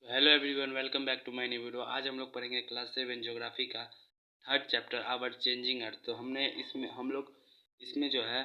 Hello everyone, welcome back to my new video. आज हम लोग पढ़ेंगे क्लास 7 ज्योग्राफी का third chapter our changing earth. तो हम लोग इसमें जो है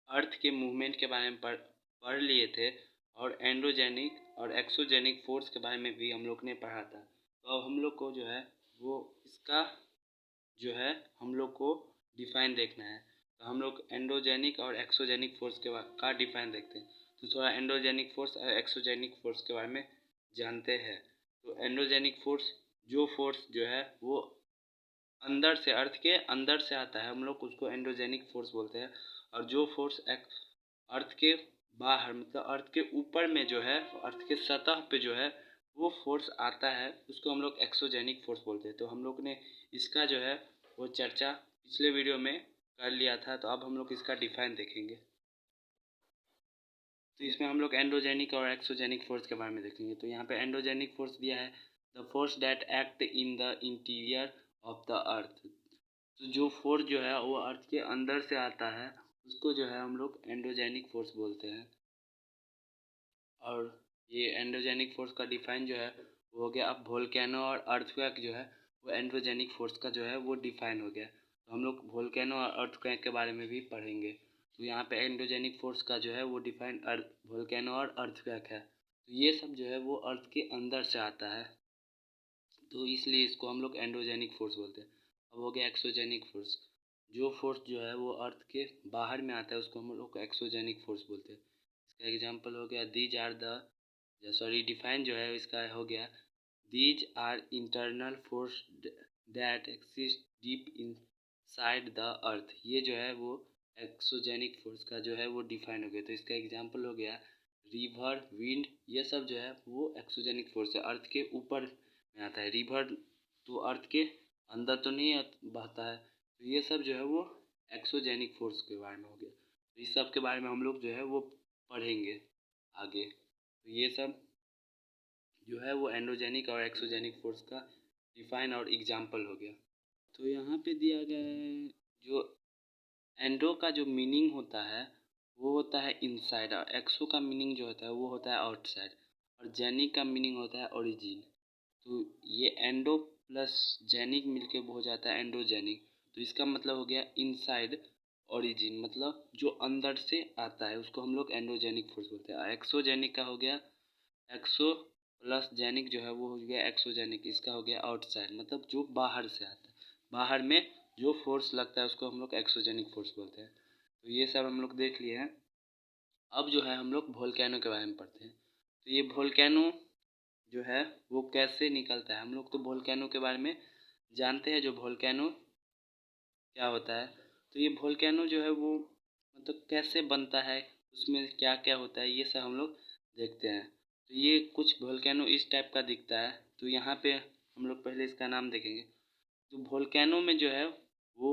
अर्थ के मूवमेंट के बारे में पढ़ लिए थे और एंड्रोजेनिक और एक्सोजेनिक फोर्स के बारे में भी हम लोग ने पढ़ा था। तो अब हम लोग को जो है वो इसका जो है हम लोग को डिफाइन देखना है। तो हम लोग एंड्रोजेनिक और एक्सोजेनिक फोर्स का डिफाइन देखते हैं। तो थोड़ा एंड्रोजेनिक फोर्स और एक्सोजेनिक फोर्स के बारे में जानते हैं। तो एंड्रोजेनिक फोर्स जो है वो अंदर से अर्थ के अंदर से आता है, हम लोग उसको एंड्रोजेनिक फोर्स बोलते हैं। और जो फोर्स अर्थ के बाहर मतलब अर्थ के ऊपर में जो है अर्थ के सतह पे जो है वो फोर्स आता है उसको हम लोग एक्सोजेनिक फोर्स बोलते हैं। तो हम लोग ने इसका जो है वो चर्चा पिछले वीडियो में कर लिया था। तो अब हम लोग इसका डिफाइन देखेंगे। तो इसमें हम लोग एंड्रोजेनिक और एक्सोजेनिक फोर्स के बारे में देखेंगे। तो यहाँ पे एंड्रोजेनिक फोर्स दिया है the force that act in the interior of the earth. तो जो फोर्स जो है वो अर्थ के अंदर से आता है उसको जो है हम लोग एंड्रोजेनिक फोर्स बोलते हैं। और ये एंड्रोजेनिक फोर्स का डिफाइन जो है वो हो गया। अब वोल्केनो और अर्थक्वेक जो है वो एंड्रोजेनिक फोर्स का जो है वो डिफाइन हो गया। तो हम लोग वोल्केनो और अर्थक्वेक के बारे में भी पढ़ेंगे। तो यहाँ पे एंड्रोजेनिक फोर्स का जो है वो डिफाइन वोल्केनो और अर्थक्वेक है। तो ये सब जो है वो अर्थ के अंदर से आता है, तो इसलिए इसको हम लोग एंड्रोजेनिक फोर्स बोलते हैं। अब हो गया एक्सोजेनिक फोर्स। जो फोर्स जो है वो अर्थ के बाहर में आता है उसको हम लोग एक्सोजेनिक फोर्स बोलते हैं। इसका एग्जांपल हो गया दीज आर द डिफाइन जो है इसका हो गया these are internal force that exist deep inside the earth. ये जो है वो एक्सोजेनिक फोर्स का जो है वो डिफाइन हो गया। तो इसका एग्जांपल हो गया रिवर, विंड, ये सब जो है वो एक्सोजेनिक फोर्स है, अर्थ के ऊपर में आता है। रिवर तो अर्थ के अंदर तो नहीं बहता है, तो ये सब जो है वो एक्सोजेनिक फोर्स के बारे में हो गया। तो इस सब के बारे में हम लोग जो है वो पढ़ेंगे आगे। तो ये सब जो है वो एंड्रोजेनिक और एक्सोजेनिक फोर्स का डिफाइन और एग्जाम्पल हो गया। तो यहाँ पे दिया गया है जो एंड्रो का जो मीनिंग होता है वो होता है इनसाइड, और एक्सो का मीनिंग जो होता है वो होता है आउटसाइड, और जेनिक का मीनिंग होता है ओरिजिन। तो ये एंडो प्लस जेनिक मिलके हो जाता है एंड्रोजेनिक। तो इसका मतलब हो गया इनसाइड ओरिजिन, मतलब जो अंदर से आता है उसको हम लोग एंड्रोजेनिक फोर्स बोलते हैं। एक्सोजेनिक का हो गया एक्सो प्लस जेनिक जो है वो हो गया एक्सोजेनिक। इसका हो गया आउटसाइड, मतलब जो बाहर से आता है, बाहर में जो फोर्स लगता है उसको हम लोग एक्सोजेनिक फोर्स बोलते हैं। तो ये सब हम लोग देख लिए हैं। अब जो है हम लोग वोल्केनो के बारे में पढ़ते हैं। तो ये वोल्केनो जो है वो कैसे निकलता है, हम लोग तो वोल्केनो के बारे में जानते हैं। जो वोल्केनो क्या होता है, तो ये वोल्केनो जो है वो मतलब कैसे बनता है, उसमें क्या क्या होता है, ये सब हम लोग देखते हैं। तो ये कुछ वोल्केनो इस टाइप का दिखता है। तो यहाँ पे हम लोग पहले इसका नाम देखेंगे। तो वोल्केनो में जो है वो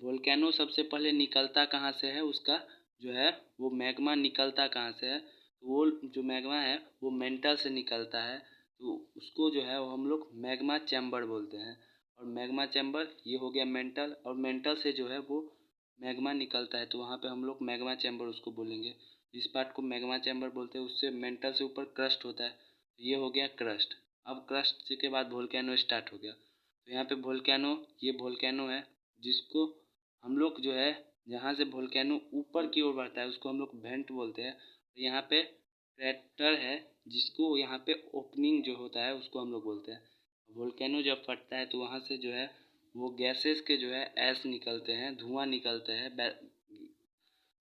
वोल्केनो सबसे पहले निकलता कहाँ से है, उसका जो है वो मैग्मा निकलता कहाँ से है। तो वो जो मैग्मा है वो मेंटल से निकलता है। तो उसको जो है वो हम लोग मैग्मा चैम्बर बोलते हैं। और मैग्मा चैम्बर ये हो गया मेंटल, और मेंटल से जो है वो मैग्मा निकलता है, तो वहाँ पे हम लोग मैग्मा चैम्बर उसको बोलेंगे। इस पार्ट को मैग्मा चैम्बर बोलते हैं। उससे मेंटल से ऊपर क्रस्ट होता है, तो ये हो गया क्रस्ट। अब क्रस्ट के बाद वोल्केनो स्टार्ट हो गया। तो यहाँ पे ये वोल्केनो है जिसको हम लोग जो है जहाँ से वोल्केनो ऊपर की ओर बढ़ता है उसको हम लोग वेंट बोलते हैं। तो यहाँ पे क्रेटर है जिसको यहाँ पे ओपनिंग जो होता है उसको हम लोग बोलते हैं। वोल्केनो जब फटता है तो वहाँ से जो है वो गैसेस के जो है ऐश निकलते हैं, धुआं निकलते हैं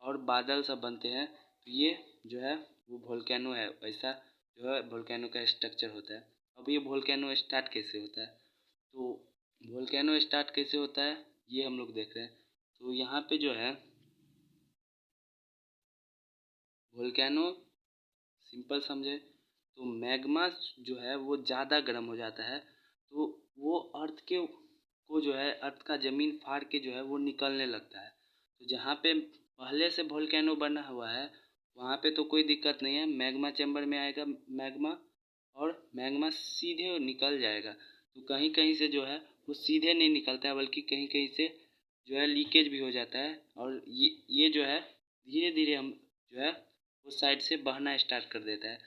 और बादल सब बनते हैं। तो ये जो है वो वोल्केनो है। ऐसा जो है वोल्केनो का स्ट्रक्चर होता है। अब ये वोल्केनो स्टार्ट कैसे होता है, तो वोल्केनो स्टार्ट कैसे होता है ये हम लोग देख रहे हैं। तो यहाँ पे जो है वोल्केनो सिंपल समझे तो मैग्मा जो है वो ज़्यादा गर्म हो जाता है। तो वो अर्थ के को जो है अर्थ का ज़मीन फाड़ के जो है वो निकलने लगता है। तो जहाँ पे पहले से वोल्केनो बना हुआ है वहाँ पे तो कोई दिक्कत नहीं है, मैग्मा चैम्बर में आएगा मैग्मा और मैग्मा सीधे निकल जाएगा। तो कहीं कहीं से जो है वो सीधे नहीं निकलता है, बल्कि कहीं कहीं से जो है लीकेज भी हो जाता है। और ये जो है धीरे धीरे हम जो है उस साइड से बहना स्टार्ट कर देता है।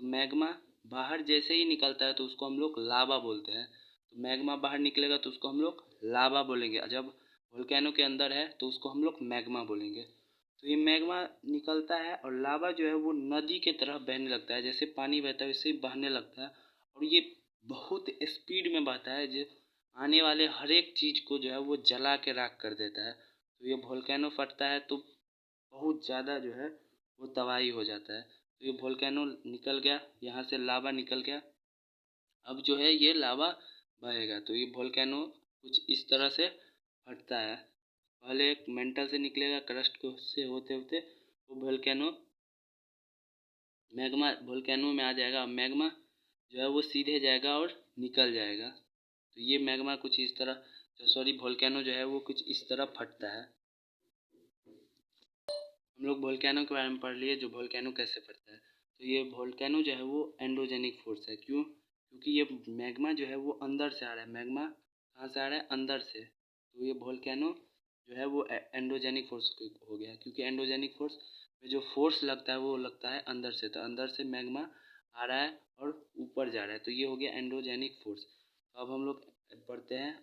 तो मैग्मा बाहर जैसे ही निकलता है तो उसको हम लोग लावा बोलते हैं। तो मैग्मा बाहर निकलेगा तो उसको हम लोग लावा बोलेंगे, जब वोल्केनो के अंदर है तो उसको हम लोग मैग्मा बोलेंगे। तो ये मैग्मा निकलता है और लावा जो है वो नदी के तरह बहने लगता है, जैसे पानी बहता है वैसे ही बहने लगता है। और ये बहुत स्पीड में बहता है, जो आने वाले हर एक चीज़ को जो है वो जला के राख कर देता है। तो ये वोल्केनो फटता है तो बहुत ज़्यादा जो है वो तबाही हो जाता है। तो ये वोल्केनो निकल गया, यहाँ से लावा निकल गया, अब जो है ये लावा बहेगा। तो ये वोल्केनो कुछ इस तरह से फटता है। पहले एक मेंटल से निकलेगा, क्रस्ट को से होते होते वो वोल्केनो मैग्मा वोल्केनो में आ जाएगा। मैग्मा जो है वो सीधे जाएगा और निकल जाएगा। तो ये मैग्मा कुछ इस तरह वोल्केनो जो है वो कुछ इस तरह फटता है। हम लोग वोल्केनो के बारे में पढ़ लिए, जो वोल्केनो कैसे फटता है। तो ये वोल्केनो जो है वो एंडोजेनिक फोर्स है। क्यों? क्योंकि ये मैग्मा जो है वो अंदर से आ रहा है। मैग्मा कहाँ से आ रहा है? अंदर से। तो ये वोल्केनो जो है वो एंडोजेनिक फोर्स हो गया, क्योंकि एंडोजेनिक फोर्स में जो फोर्स लगता है वो लगता है अंदर से। तो अंदर से मैग्मा आ रहा है और ऊपर जा रहा है, तो ये हो गया एंडोजेनिक फोर्स। तो अब हम लोग पढ़ते हैं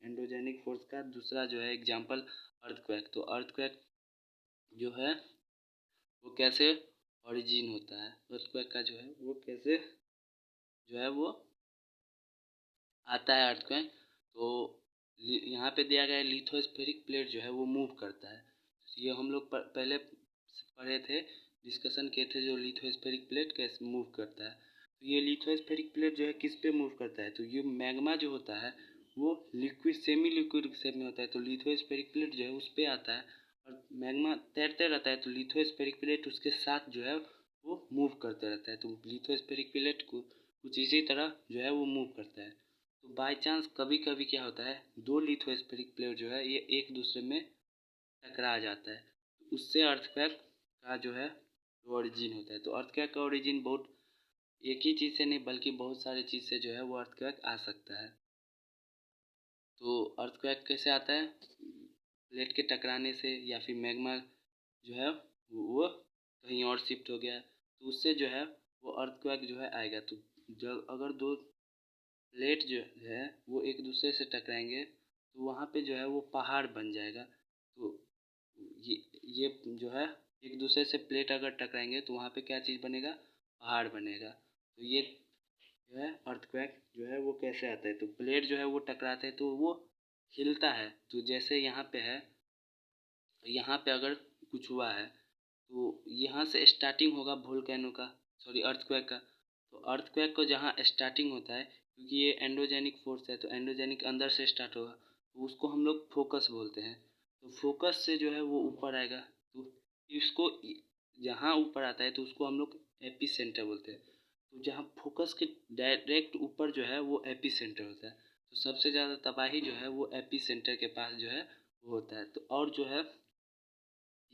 एंडोजेनिक फोर्स का दूसरा जो है एग्जाम्पल, अर्थक्वेक। तो अर्थक्वेक जो है वो कैसे ओरिजिन होता है, अर्थक्वेक का जो है वो कैसे जो है वो आता है अर्थक्वेक। तो यहाँ पे दिया गया है लिथोस्फेरिक प्लेट जो है वो मूव करता है। ये हम लोग पहले पढ़े थे, डिस्कशन किए थे, जो लिथोस्फेरिक प्लेट कैसे मूव करता है। तो ये लिथोस्फेरिक प्लेट जो है किस पे मूव करता है? तो ये मैग्मा जो होता है वो लिक्विड सेमी लिक्विड शेप में होता है, तो लिथोस्फेरिक प्लेट जो है उस पर आता है। और मैग्मा तैरते रहता है तो लिथोस्फेरिक प्लेट उसके साथ जो है वो मूव करते रहता है। तो लिथोस्फेरिक प्लेट को कुछ इसी तरह जो है वो मूव करता है। तो बाय चांस कभी कभी क्या होता है, दो लिथोस्फेरिक प्लेट जो है ये एक दूसरे में टकरा जाता है, तो उससे अर्थक्वेक का जो है वो ओरिजिन होता है। तो अर्थक्वेक का ओरिजिन बहुत एक ही चीज़ से नहीं बल्कि बहुत सारी चीज़ से जो है वो अर्थक्वेक आ सकता है। तो अर्थक्वेक कैसे आता है? प्लेट के टकराने से, या फिर मैग्मा जो है वो कहीं और शिफ्ट हो गया तो उससे जो है वो अर्थक्वेक जो है आएगा। तो जब अगर दो प्लेट जो है वो एक दूसरे से टकराएंगे तो वहाँ पे जो है वो पहाड़ बन जाएगा। तो ये ये जो है एक दूसरे से प्लेट अगर टकराएंगे तो वहाँ पे क्या चीज़ बनेगा? पहाड़ बनेगा। तो ये जो है अर्थक्वेक जो है वो कैसे आता है? तो प्लेट जो है वो टकराते हैं तो वो हिलता है। तो जैसे यहाँ पे है, यहाँ पे अगर कुछ हुआ है तो यहाँ से स्टार्टिंग होगा वोल्केनो का, सॉरी अर्थक्वेक का। तो अर्थक्वेक को जहाँ स्टार्टिंग होता है, क्योंकि ये एंडोजेनिक फोर्स है तो एंडोजेनिक अंदर से स्टार्ट होगा, तो उसको हम लोग फोकस बोलते हैं। तो फोकस से जो है वो ऊपर आएगा, तो इसको जहाँ ऊपर आता है तो उसको हम लोग एपी सेंटर बोलते हैं। तो जहाँ फोकस के डायरेक्ट ऊपर जो है वो एपी सेंटर होता है। तो सबसे ज़्यादा तबाही जो है वो एपी सेंटर के पास जो है वो होता है। तो और जो है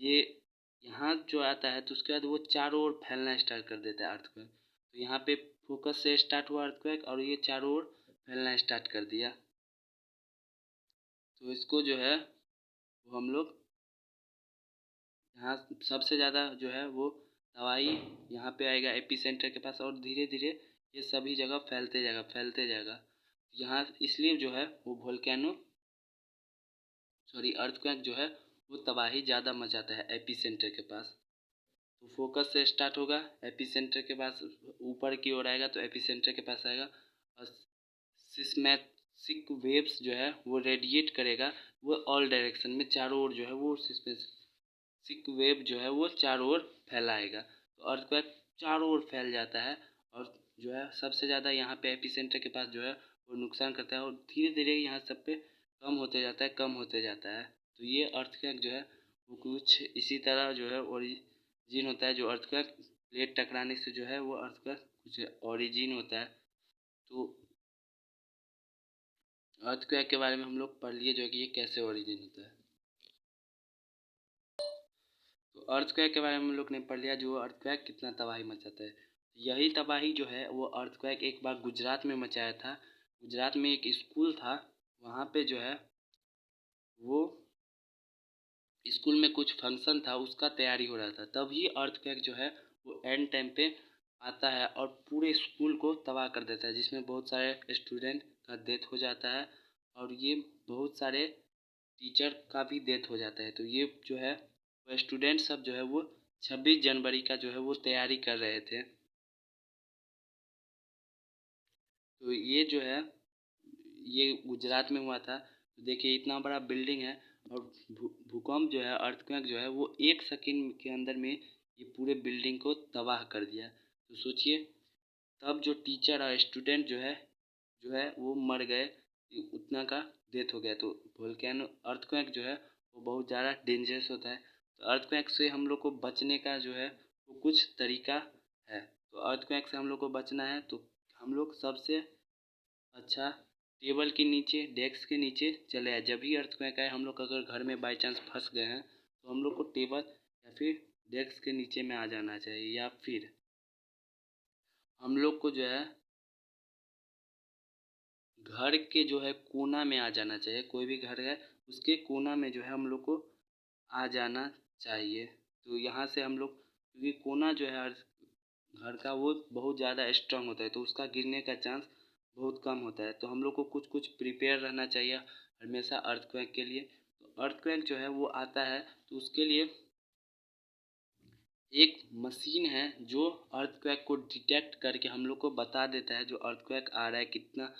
ये यहाँ जो आता है तो उसके बाद वो चारों ओर फैलना स्टार्ट कर देता है अर्थक्वेक। तो यहाँ पे फोकस से स्टार्ट हुआ अर्थक्वेक और ये चारों ओर फैलना स्टार्ट कर दिया। तो इसको जो है वो हम लोग यहाँ सबसे ज़्यादा जो है वो तबाही यहाँ पे आएगा एपी सेंटर के पास, और धीरे धीरे ये सभी जगह फैलते जाएगा। यहाँ इसलिए जो है वो वोल्केनो अर्थक्वेक जो है वो तबाही ज़्यादा मचाता है एपी सेंटर के पास। तो फोकस से स्टार्ट होगा, एपी सेंटर के पास ऊपर की ओर आएगा तो एपी सेंटर के पास आएगा, और सिस्मेटिक वेव्स जो है वो रेडिएट करेगा वो ऑल डायरेक्शन में, चारों ओर जो है वो सिस्मेटिक वेव जो है वो चारों ओर फैलाएगा। तो अर्थक्वेक चारों ओर फैल जाता है, और जो है सबसे ज़्यादा यहाँ पे एपी सेंटर के पास जो है वो नुकसान करता है, और धीरे धीरे यहाँ सब पे कम होते जाता है। तो ये अर्थक्वेक जो है वो कुछ इसी तरह जो है ओरिजिन होता है। जो अर्थक्वेक प्लेट टकराने से जो है वो अर्थक्वेक कुछ ओरिजिन होता है। तो अर्थक्वेक के बारे में हम लोग पढ़ लिए जो कि ये कैसे ओरिजिन होता है। तो अर्थक्वेक के बारे में हम लोग ने पढ़ लिया, जो अर्थक्वेक कितना तबाही मचाता है। यही तबाही जो है वो अर्थक्वेक एक बार गुजरात में मचाया था। गुजरात में एक स्कूल था, वहाँ पे जो है वो स्कूल में कुछ फंक्शन था, उसका तैयारी हो रहा था, तभी अर्थक्वेक जो है वो एंड टाइम पे आता है और पूरे स्कूल को तबाह कर देता है, जिसमें बहुत सारे स्टूडेंट का डेथ हो जाता है और ये बहुत सारे टीचर का भी डेथ हो जाता है। तो ये जो है वो स्टूडेंट सब जो है वो 26 जनवरी का जो है वो तैयारी कर रहे थे। तो ये जो है ये गुजरात में हुआ था। तो देखिए इतना बड़ा बिल्डिंग है और भूकंप जो है, अर्थक्वेक जो है वो 1 सेकंड के अंदर में ये पूरे बिल्डिंग को तबाह कर दिया। तो सोचिए तब जो टीचर और स्टूडेंट जो है वो मर गए, उतना का डेथ हो गया। तो वोल्केनो अर्थक्वेक जो है वो बहुत ज़्यादा डेंजरस होता है। तो अर्थक्वेक से हम लोग को बचने का जो है वो कुछ तरीका है। तो अर्थक्वेक से हम लोग को बचना है तो हम लोग सबसे अच्छा टेबल के नीचे, डेस्क के नीचे चले आए। जब भी अर्थक्वेक आए, हम लोग अगर घर में बाई चांस फंस गए हैं तो हम लोग को टेबल या फिर डेस्क के नीचे में आ जाना चाहिए, या फिर हम लोग को जो है घर के जो है कोना में आ जाना चाहिए। कोई भी घर है उसके कोना में जो है हम लोग को आ जाना चाहिए। तो यहाँ से हम लोग, क्योंकि कोना जो है घर का वो बहुत ज़्यादा स्ट्रांग होता है तो उसका गिरने का चांस बहुत कम होता है। तो हम लोग को कुछ कुछ प्रिपेयर रहना चाहिए हमेशा अर्थक्वेक के लिए। तो अर्थक्वेक जो है वो आता है तो उसके लिए एक मशीन है जो अर्थक्वेक को डिटेक्ट करके हम लोग को बता देता है जो अर्थक्वेक आ रहा है कितना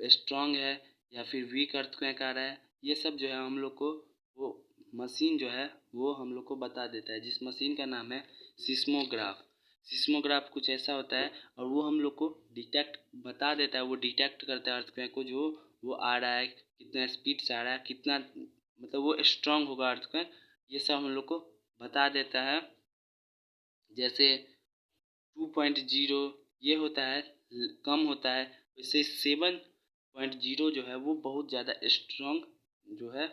स्ट्रांग है या फिर वीक अर्थक्वेक आ रहा है। ये सब जो है हम लोग को वो मशीन जो है वो हम लोग को बता देता है, जिस मशीन का नाम है सिस्मोग्राफ। सिस्मोग्राफ कुछ ऐसा होता है और वो हम लोग को डिटेक्ट बता देता है, वो डिटेक्ट करता है अर्थक्वेक को, जो वो आ रहा है कितना स्पीड से आ रहा है, कितना मतलब वो स्ट्रांग होगा अर्थक्वेक, ये सब हम लोग को बता देता है। जैसे 2.0 ये होता है कम होता है, वैसे 7.0 जो है वो बहुत ज़्यादा स्ट्रांग जो है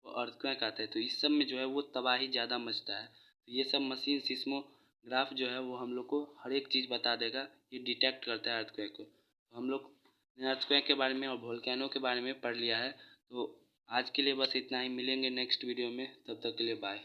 वो अर्थक्वेक आता है। तो इस सब में जो है वो तबाही ज़्यादा मचता है। तो ये सब मशीन सिस्मोग्राफ जो है वो हम लोग को हर एक चीज़ बता देगा, ये डिटेक्ट करता है अर्थक्वेक को। तो हम लोग ने अर्थक्वेक के बारे में और वोल्केनो के बारे में पढ़ लिया है। तो आज के लिए बस इतना ही, मिलेंगे नेक्स्ट वीडियो में, तब तक के लिए बाय।